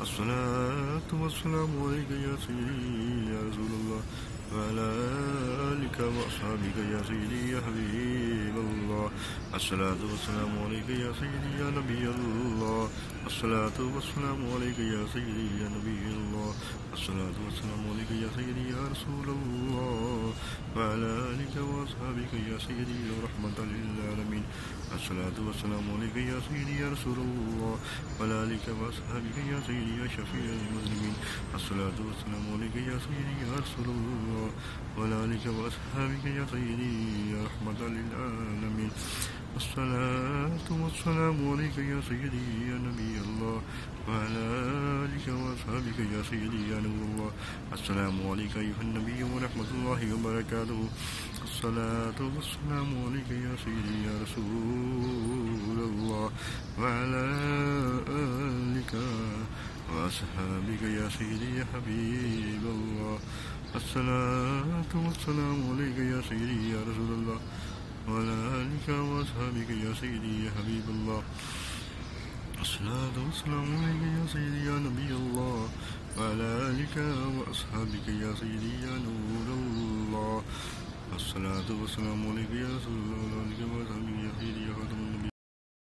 الصلاة والسلام عليك يا سيدي يا رسول الله وعلى آلك وأصحابك يا سيدي يا حبيب الله. الصلاة والسلام عليك يا سيدي يا نبي الله. الصلاة والسلام عليك يا سيدي يا نبي الله. الصلاة والسلام عليك يا سيدي يا رسول الله وعلى آلك وأصحابك يا سيدي يا رحمة للعالمين. الصلاة والسلام عليك يا سيدي يا رسول الله وعلى آلك وأصحابك يا سيدي يا شفيع المذنبين. الصلاة والسلام عليك يا سيدي يا رسول الله وعلى آلك وأصحابك يا سيدي يا رحمة للعالمين. الصلاة والسلام عليك يا سيدي يا نبي الله وعلى آلك وأصحابك يا سيدي يا نور الله. السلام عليك أيها النبي ورحمة الله وبركاته. الصلاة والسلام عليك يا سيدي يا رسول الله وعلى آلك وأصحابك يا سيدي يا حبيب الله. الصلاة والسلام عليك يا سيدي يا رسول الله وعلى آلك وأصحابك يا سيدي يا حبيب الله. الصلاة والسلام عليك يا سيدي يا نبي الله وعلى آلك وأصحابك يا سيدي يا نور الله. الصلاة والسلام عليك يا رسول الله وعلى آلك وأصحابك يا سيدي يا خاتم النبي.